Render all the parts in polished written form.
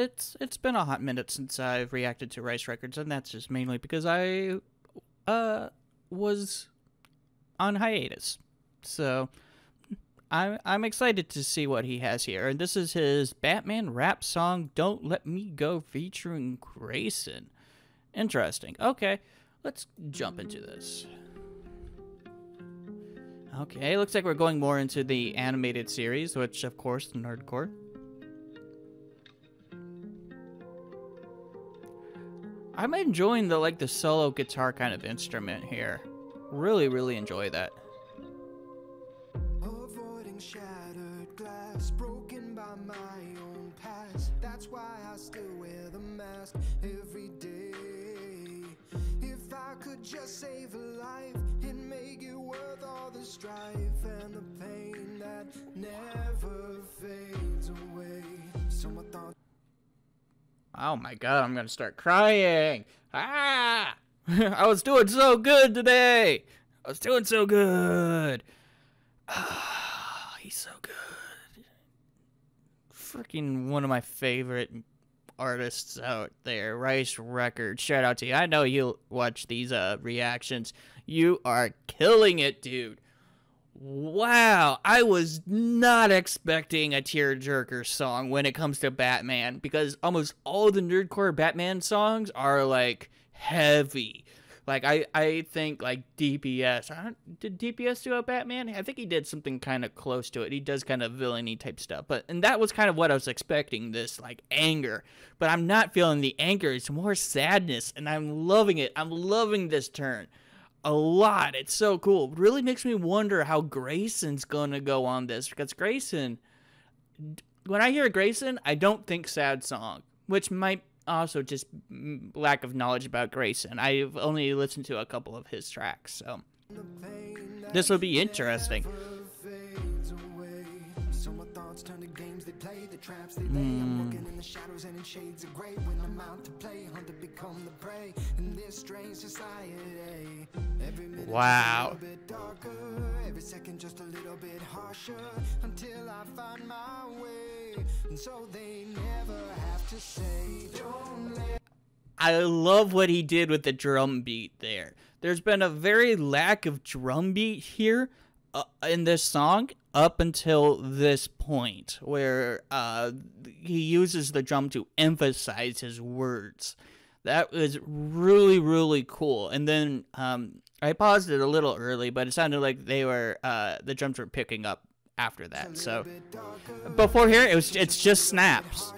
it's been a hot minute since I've reacted to Rhyce records, and that's just mainly because I was on hiatus. So I'm excited to see what he has here. And this is his Batman rap song "Don't Let Me Go" featuring Grayson. Interesting. Okay, let's jump into this. Okay, looks like we're going more into the animated series, which of course nerdcore. I'm enjoying the solo guitar kind of instrument here. Really enjoy that. Avoiding shattered glass, broken by my own past. That's why I still wear the mask every day. If I could just save a life, it'd make it worth all the strife and the pain that never fades away. So my thoughts. Oh my god, I'm gonna start crying. Ah! I was doing so good today. I was doing so good. Ah, he's so good. Freaking one of my favorite artists out there, Rhyce Records. Shout out to you. I know you'll watch these reactions. You are killing it, dude. Wow, I was not expecting a tearjerker song when it comes to Batman, because almost all the nerdcore Batman songs are like heavy. Like I think like DPS. Did DPS do a Batman? I think he did something kind of close to it. He does kind of villainy type stuff. And that was kind of what I was expecting, this like anger. But I'm not feeling the anger. It's more sadness, and I'm loving it. I'm loving this turn a lot. It's so cool. It really makes me wonder how Grayson's gonna go on this, because Grayson, when I hear Grayson, I don't think sad song, which might also just lack of knowledge about Grayson. I've only listened to a couple of his tracks, so this will be interesting. Turn to games they play, the traps they lay. I'm looking in the shadows and in shades of gray. When I'm out to play, hunt to become the prey in this strange society. Every minute a little bit darker, every second just a little bit harsher, until I find my way. And so they never have to say, don't let. I love what he did with the drum beat there. There's been a very lack of drum beat here in this song up until this point, where he uses the drum to emphasize his words. That was really cool. And then I paused it a little early, but it sounded like they were the drums were picking up after that. So before here, it's just snaps.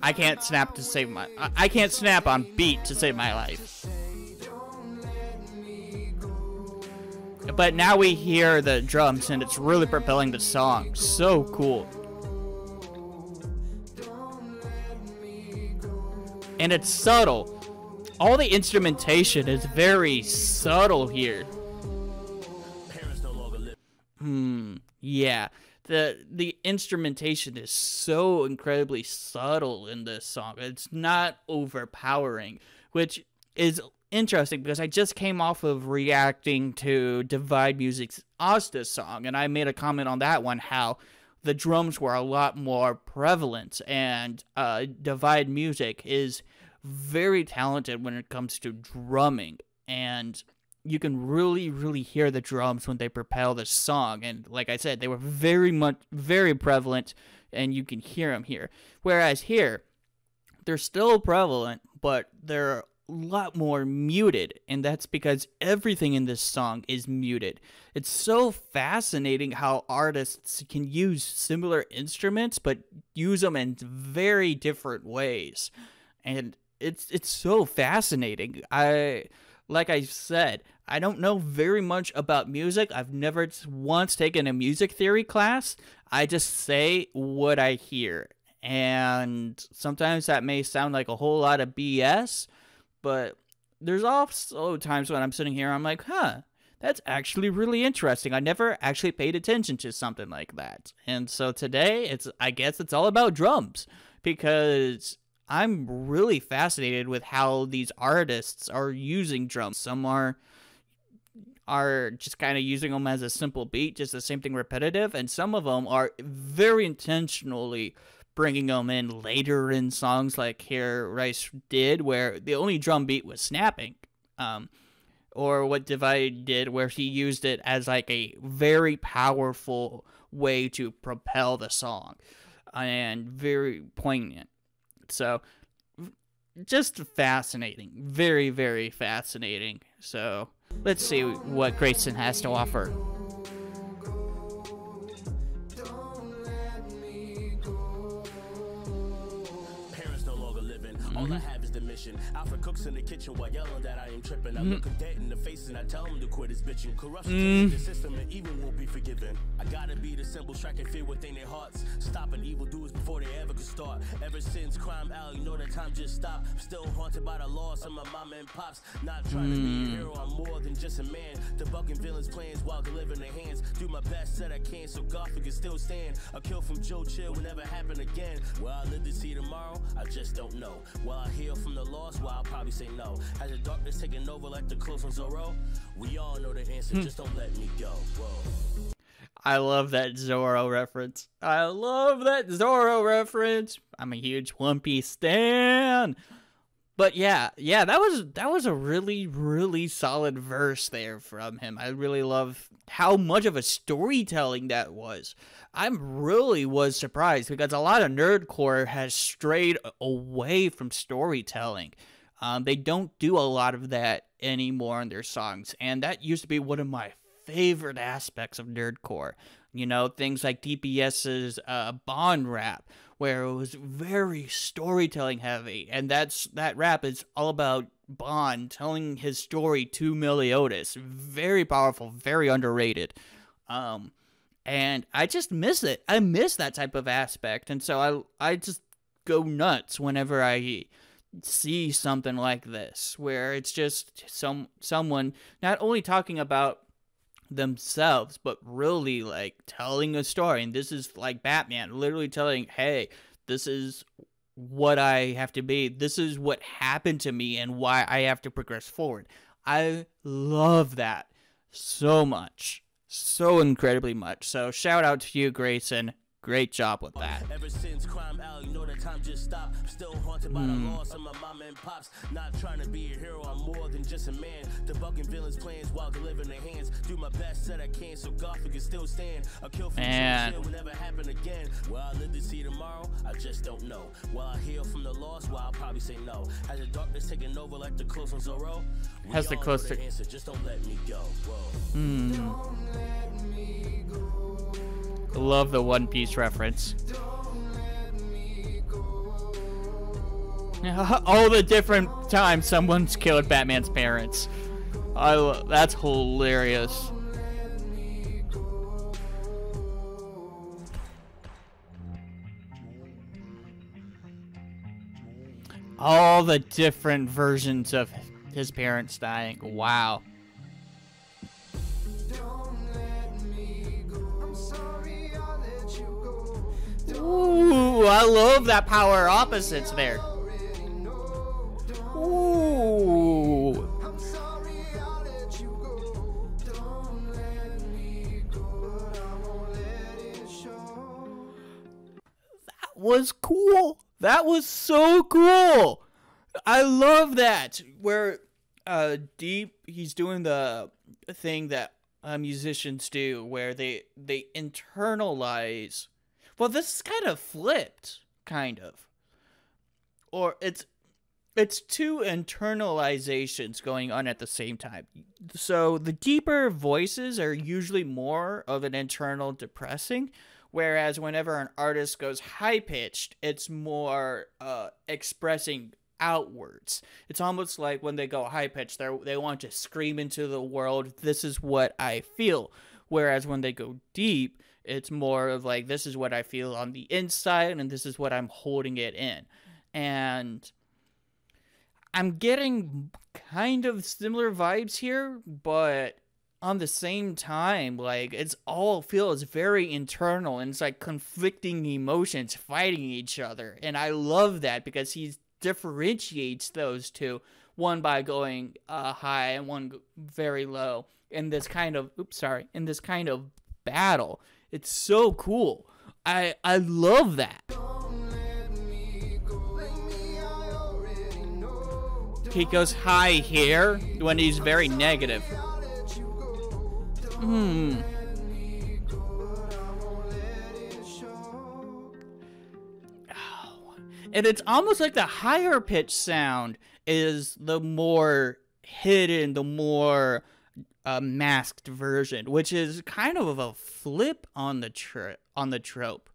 I can't snap to save my. I can't snap on beat to save my life. But now we hear the drums, and it's really propelling the song. So cool. And it's subtle. All the instrumentation is very subtle here. Yeah. The instrumentation is so incredibly subtle in this song. It's not overpowering, which is interesting because I just came off of reacting to Divide Music's Asta song, and I made a comment on that one how the drums were a lot more prevalent, and Divide Music is very talented when it comes to drumming, and you can really hear the drums when they propel the song. And like I said, they were very prevalent, and you can hear them here. Whereas here, they're still prevalent, but they're a lot more muted, and that's because everything in this song is muted. It's so fascinating how artists can use similar instruments but use them in very different ways, and it's so fascinating. Like I said, I don't know very much about music. I've never once taken a music theory class. I just say what I hear, and sometimes that may sound like a whole lot of BS, but there's also times when I'm sitting here, I'm like, that's actually really interesting. I never actually paid attention to something like that. And so today, I guess it's all about drums, because I'm really fascinated with how these artists are using drums. Some are just kind of using them as a simple beat, just the same thing repetitive, and some of them are very intentionally bringing them in later in songs like here Rhyce did, where the only drum beat was snapping. Or what Divide did, where he used it as like a very powerful way to propel the song, and very poignant. So just fascinating, very, very fascinating. So let's see what Grayson has to offer. All I have is the mission. Alfred cooks in the kitchen while yelling that I am tripping. I look him dead in the face and I tell him to quit his bitching. Corruption to the system and even won't be forgiven. I gotta be the symbol striking fear within their hearts, stopping evildoers before they ever could start. Ever since Crime Alley, you know that time just stopped. Still haunted by the loss of my mama and pops. Not trying to be a hero, I'm more than just a man. Debunking villains' plans while delivering their hands. Do my best that I can so Gotham can still stand. A kill from Joe Chill will never happen again. Will I live to see tomorrow? I just don't know. Will I heal from the loss? Well, I'll probably say no. Has the darkness taken over like the close on Zorro? We all know the answer, just don't let me go. Whoa. I love that Zorro reference. I love that Zorro reference. I'm a huge One Piece stan. But yeah, that was a really, really solid verse there from him. I really love how much of a storytelling that was. I really was surprised because a lot of nerdcore has strayed away from storytelling. They don't do a lot of that anymore in their songs, and that used to be one of my favorite aspects of nerdcore. You know, things like DPS's Bond rap, where it was very storytelling heavy, and that rap is all about Bond telling his story to Meliodas. Very powerful, very underrated. And I just miss it. I miss that type of aspect, and so I just go nuts whenever I see something like this, where it's just someone not only talking about themselves, but really like telling a story. And this is like Batman literally telling, hey, this is what I have to be, this is what happened to me and why I have to progress forward. I love that so much, so incredibly much. So shout out to you, Grayson. Great job with that. Ever since Crime Alley, you know that time just stopped. Still haunted by the loss of my mama and pops. Not trying to be a hero, I'm more than just a man. Debunking villains' plans while delivering their hands. Do my best that I can so Gotham can still stand. A kill from Joe will never happen again. Will I live to see tomorrow? I just don't know. Will I heal from the loss? Well, I'll probably say no. Has the darkness taken over like the close on Zorro? Has the close to answer, just don't let me go. Don't let me go. Love the One Piece reference. All the different times someone's killed Batman's parents. That's hilarious. All the different versions of his parents dying. Wow. Ooh, I love that power opposites there. Ooh. That was cool. That was so cool. I love that. Where Deep, he's doing the thing that musicians do, where they internalize. Well, this is kind of flipped, kind of. Or it's two internalizations going on at the same time. So the deeper voices are usually more of an internal depressing, whereas whenever an artist goes high-pitched, it's more expressing outwards. It's almost like when they go high-pitched, they want to scream into the world, this is what I feel. Whereas when they go deep, it's more of like, this is what I feel on the inside, and this is what I'm holding it in. And I'm getting kind of similar vibes here, but on the same time, like, it's all feels very internal, and it's like conflicting emotions fighting each other. And I love that because he differentiates those two, one by going high and one very low in this kind of, in this kind of battle. It's so cool. I love that. Don't he goes high here when he's very negative. And it's almost like the higher pitch sound is the more hidden, the more masked version, which is kind of a flip on the trope.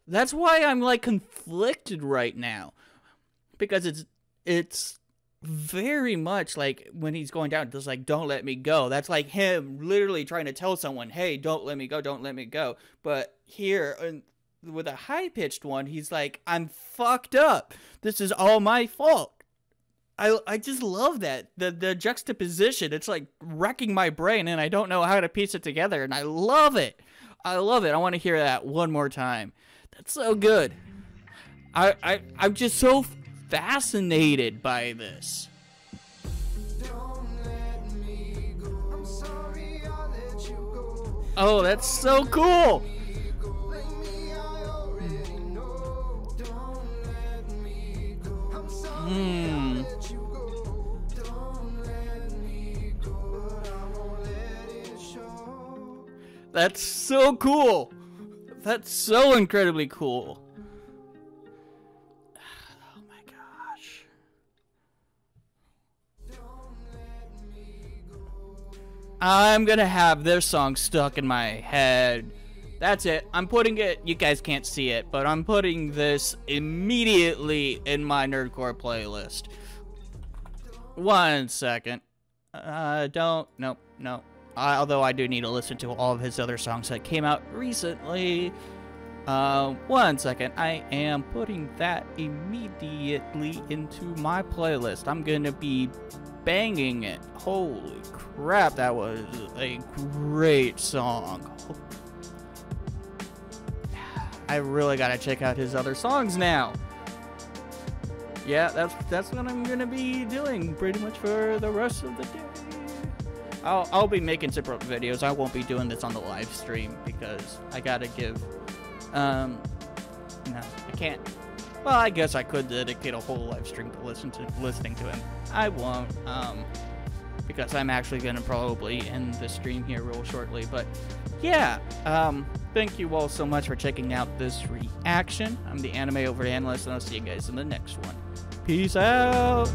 That's why I'm like conflicted right now, because it's very much like when he's going down, just like "Don't let me go." That's like him literally trying to tell someone, "Hey, don't let me go, don't let me go." But here, with a high-pitched one, he's like, "I'm fucked up. This is all my fault." I just love that. The juxtaposition, it's like wrecking my brain, and I don't know how to piece it together, and I love it. I love it. I want to hear that one more time. That's so good. I'm just so fascinated by this. Oh, that's so cool. That's so cool. That's so incredibly cool. Oh my gosh. I'm gonna have this song stuck in my head. That's it. I'm putting it, you guys can't see it, but I'm putting this immediately in my Nerdcore playlist. 1 second. No. Although I do need to listen to all of his other songs that came out recently. 1 second. I am putting that immediately into my playlist. I'm gonna be banging it. Holy crap, that was a great song. I really gotta check out his other songs now. Yeah, that's what I'm gonna be doing pretty much for the rest of the day. I'll be making separate videos. I won't be doing this on the live stream because I gotta give. No, I can't. Well, I guess I could dedicate a whole live stream to listening to him. I won't, because I'm actually gonna probably end the stream here real shortly. But yeah, thank you all so much for checking out this reaction. I'm the Anime Overanalyst, and I'll see you guys in the next one. Peace out.